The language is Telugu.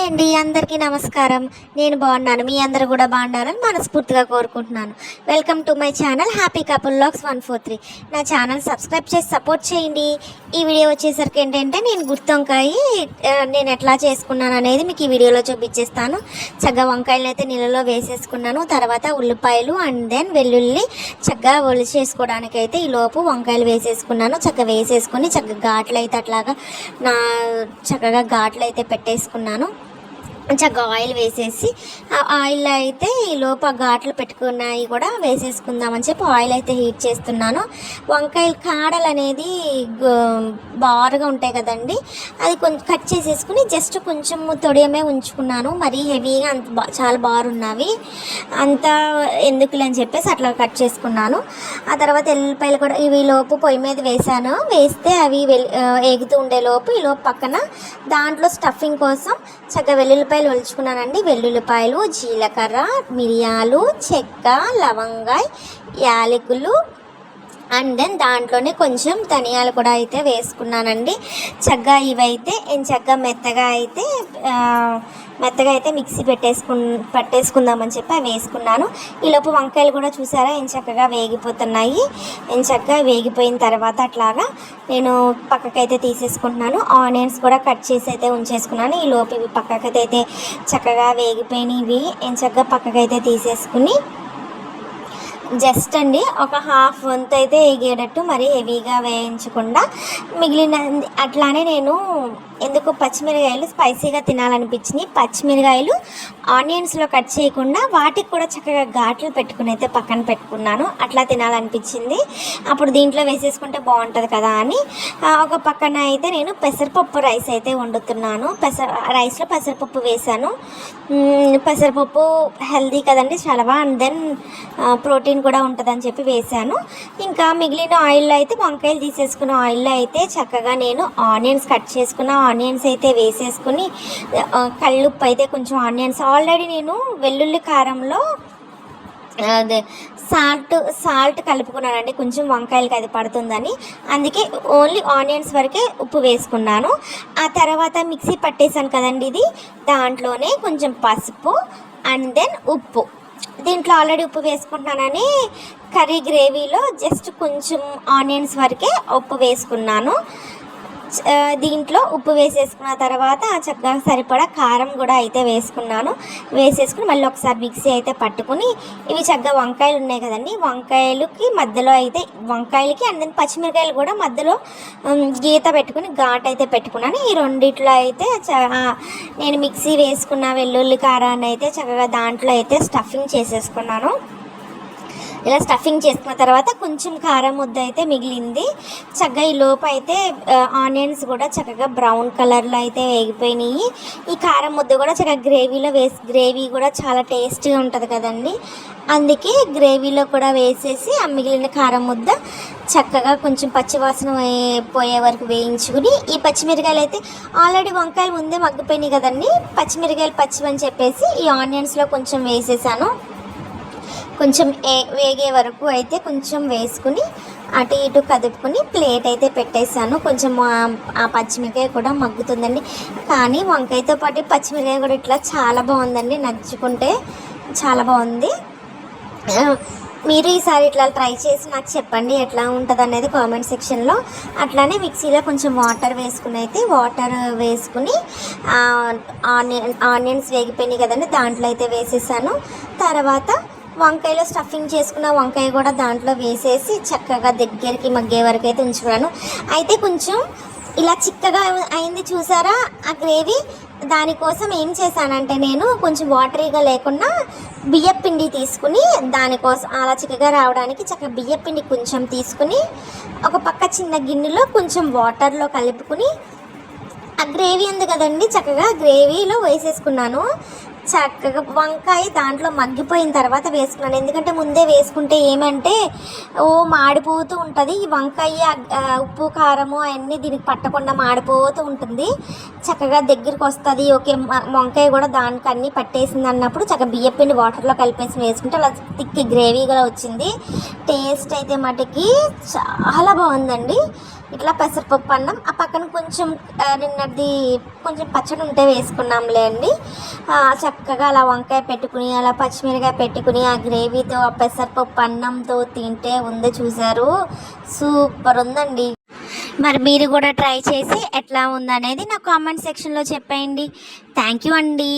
హాయ్ అండి, అందరికీ నమస్కారం. నేను బాగున్నాను, మీ అందరూ కూడా బాగుండాలని మనస్ఫూర్తిగా కోరుకుంటున్నాను. Welcome to my channel happy couple vlogs 143. నా ఛానల్ సబ్స్క్రైబ్ చేసి సపోర్ట్ చేయండి. ఈ వీడియో వచ్చేసరికి ఏంటంటే నేను గుత్తొంకాయ నేను ఎట్లా చేసుకున్నాను అనేది మీకు ఈ వీడియోలో చూపించేస్తాను. చక్కగా వంకాయలను అయితే నీళ్ళలో వేసేసుకున్నాను. తర్వాత ఉల్లిపాయలు అండ్ దెన్ వెల్లుల్లి చక్కగా ఒలిచేసుకోవడానికి అయితే ఈ లోపు వంకాయలు వేసేసుకున్నాను. చక్కగా వేసేసుకొని చక్కగా ఘాట్లు అయితే అట్లాగా చక్కగా ఘాట్లు అయితే పెట్టేసుకున్నాను. చక్కగా ఆయిల్ వేసేసి ఆ ఆయిల్ అయితే ఈ లోపు ఘాట్లు పెట్టుకున్నాయి కూడా వేసేసుకుందామని చెప్పి ఆయిల్ అయితే హీట్ చేస్తున్నాను. వంకాయలు కాడలు అనేది బారుగా ఉంటాయి కదండి, అది కొంచెం కట్ చేసేసుకుని జస్ట్ కొంచెం తొడియమే ఉంచుకున్నాను. మరీ హెవీగా అంత చాలా బారున్నవి అంత ఎందుకులే అని చెప్పేసి అట్లా కట్ చేసుకున్నాను. ఆ తర్వాత ఎల్లిపాయలు కూడా ఇవి లోపు పొయ్యి మీద వేసాను. వేస్తే అవి ఎగుతూ ఉండే లోపు ఈ లోపు పక్కన దాంట్లో స్టఫింగ్ కోసం చక్కగా వెల్లుల్లిపాయలు ఒలుచుకున్నానండి. వెల్లుల్లిపాయలు, జీలకర్ర, మిరియాలు, చెక్క, లవంగాయ, యాలకులు అండ్ దెన్ దాంట్లోనే కొంచెం ధనియాలు కూడా అయితే వేసుకున్నానండి. చక్కగా ఇవైతే చక్కగా మెత్తగా అయితే మిక్సీ పట్టేసుకుందామని చెప్పి అవి వేసుకున్నాను. ఈలోపు వంకాయలు కూడా చూసారా చక్కగా వేగిపోతున్నాయి. చక్కగా వేగిపోయిన తర్వాత అట్లాగా నేను పక్కకైతే తీసేసుకుంటున్నాను. ఆనియన్స్ కూడా కట్ చేసి అయితే ఉంచేసుకున్నాను. ఈలోపు ఇవి పక్కకైతే చక్కగా వేగిపోయినవి చక్కగా పక్కకైతే తీసేసుకుని జస్ట్ అండి ఒక హాఫ్ వంతు అయితే వేగేటట్టు మరీ హెవీగా వేయించకుండా మిగిలిన అట్లానే నేను ఎందుకు పచ్చిమిరకాయలు స్పైసీగా తినాలనిపించింది. పచ్చిమిరకాయలు ఆనియన్స్లో కట్ చేయకుండా వాటికి కూడా చక్కగా ఘాట్లు పెట్టుకుని అయితే పక్కన పెట్టుకున్నాను. అట్లా తినాలనిపించింది. అప్పుడు దీంట్లో వేసేసుకుంటే బాగుంటుంది కదా అని ఒక పక్కన అయితే నేను పెసరపప్పు రైస్ అయితే వండుతున్నాను. రైస్లో పెసరపప్పు వేసాను. పెసరపప్పు హెల్దీ కదండి చాలా అండ్ దెన్ ప్రోటీన్ కూడా ఉంటుందని చెప్పి వేసాను. ఇంకా మిగిలిన ఆయిల్లో అయితే వంకాయలు తీసేసుకున్న ఆయిల్లో అయితే చక్కగా నేను ఆనియన్స్ కట్ చేసుకున్న ఆనియన్స్ అయితే వేసేసుకుని కల్లుప్పు అయితే కొంచెం ఆనియన్స్ ఆల్రెడీ నేను వెల్లుల్లి కారంలో అదే సాల్ట్ కలుపుకున్నానండి, కొంచెం వంకాయలకి అది పడుతుందని. అందుకే ఓన్లీ ఆనియన్స్ వరకే ఉప్పు వేసుకున్నాను. ఆ తర్వాత మిక్సీ పట్టేసాను కదండి ఇది, దాంట్లోనే కొంచెం పసుపు అండ్ దెన్ ఉప్పు. దీంట్లో ఆల్రెడీ ఉప్పు వేసుకుంటున్నానని కర్రీ గ్రేవీలో జస్ట్ కొంచెం ఆనియన్స్ వరకే ఉప్పు వేసుకున్నాను. దీంట్లో ఉప్పు వేసేసుకున్న తర్వాత చక్కగా సరిపడా కారం కూడా అయితే వేసేసుకుని మళ్ళీ ఒకసారి మిక్సీ అయితే పట్టుకుని ఇవి చక్కగా వంకాయలు ఉన్నాయి కదండి, వంకాయలకి మధ్యలో అయితే వంకాయలకి అండ్ దెన్ పచ్చిమిరకాయలు కూడా మధ్యలో గీత పెట్టుకుని ఘాట్ అయితే పెట్టుకున్నాను. ఈ రెండిట్లో అయితే నేను మిక్సీ వేసుకున్న వెల్లుల్లి కారాన్ని అయితే చక్కగా దాంట్లో అయితే స్టఫింగ్ చేసేసుకున్నాను. ఇలా స్టఫింగ్ చేసుకున్న తర్వాత కొంచెం కారం ముద్ద అయితే మిగిలింది. చక్కగా ఈ లోపు అయితే ఆనియన్స్ కూడా చక్కగా బ్రౌన్ కలర్లో అయితే వేగిపోయినాయి. ఈ కారం ముద్ద కూడా చక్కగా గ్రేవీ కూడా చాలా టేస్టీగా ఉంటుంది కదండి, అందుకే గ్రేవీలో కూడా వేసేసి ఆ మిగిలిన కారం ముద్ద చక్కగా కొంచెం పచ్చివాసన పోయే వరకు వేయించుకుని ఈ పచ్చిమిరకాయలు అయితే ఆల్రెడీ వంకాయలు ముందే మగ్గిపోయినాయి కదండి, పచ్చిమిరకాయలు పచ్చివని చెప్పేసి ఈ ఆనియన్స్లో కొంచెం వేసేసాను. కొంచెం వేగే వరకు అయితే కొంచెం వేసుకుని అటు ఇటు కదుపుకుని ప్లేట్ అయితే పెట్టేసాను. కొంచెం ఆ పచ్చిమిరకాయ కూడా మగ్గుతుందండి, కానీ వంకాయతో పాటు పచ్చిమిరకాయ కూడా ఇట్లా చాలా బాగుందండి, నచ్చుకుంటే చాలా బాగుంది. మీరు ఈసారి ఇట్లా ట్రై చేసి నాకు చెప్పండి ఎట్లా ఉంటుంది అనేది కామెంట్ సెక్షన్లో. అట్లానే మిక్సీలో కొంచెం వాటర్ వేసుకుని ఆనియన్స్ వేగిపోయినాయి కదండి, దాంట్లో అయితే వేసేసాను. తర్వాత వంకాయలో స్టఫింగ్ చేసుకున్న వంకాయ కూడా దాంట్లో వేసేసి చక్కగా దగ్గరికి మగ్గే వరకు అయితే ఉంచుకున్నాను. అయితే కొంచెం ఇలా చిక్కగా అయింది చూసారా ఆ గ్రేవీ, దానికోసం ఏం చేశానంటే నేను కొంచెం వాటరీగా లేకుండా బియ్యపిండి తీసుకుని దానికోసం అలా చిక్కగా రావడానికి చక్కగా బియ్యపిండి కొంచెం తీసుకుని ఒక పక్క చిన్న గిన్నెలో కొంచెం వాటర్లో కలుపుకుని ఆ గ్రేవీ ఉంది కదండి చక్కగా గ్రేవీలో వేసేసుకున్నాను. చక్కగా వంకాయ దాంట్లో మగ్గిపోయిన తర్వాత వేసుకున్నాను, ఎందుకంటే ముందే వేసుకుంటే ఏమంటే మాడిపోతూ ఉంటుంది ఈ వంకాయ, ఉప్పు కారము అవన్నీ దీనికి పట్టకుండా మాడిపోతూ ఉంటుంది. చక్కగా దగ్గరికి వస్తుంది. ఓకే వంకాయ కూడా దానికి అన్నీ పట్టేసింది అన్నప్పుడు చక్కగా బియ్యపిండి వాటర్లో కలిపేసి వేసుకుంటే అలా తిక్కి గ్రేవీగా వచ్చింది. టేస్ట్ అయితే మటుకి చాలా బాగుందండి. ఇట్లా పెసరపప్పు అన్నం, ఆ పక్కన కొంచెం నిన్నటిది కొంచెం పచ్చడి ఉంటే వేసుకున్నాంలే అండి. చక్కగా అలా వంకాయ పెట్టుకుని అలా పచ్చిమిరకాయ పెట్టుకుని ఆ గ్రేవీతో ఆ పెసరపప్పు అన్నంతో తింటే ఉంది చూసారు, సూపర్ ఉందండి. మరి మీరు కూడా ట్రై చేసి ఎట్లా ఉందనేది నా కామెంట్ సెక్షన్లో చెప్పండి. థ్యాంక్ యూ అండి.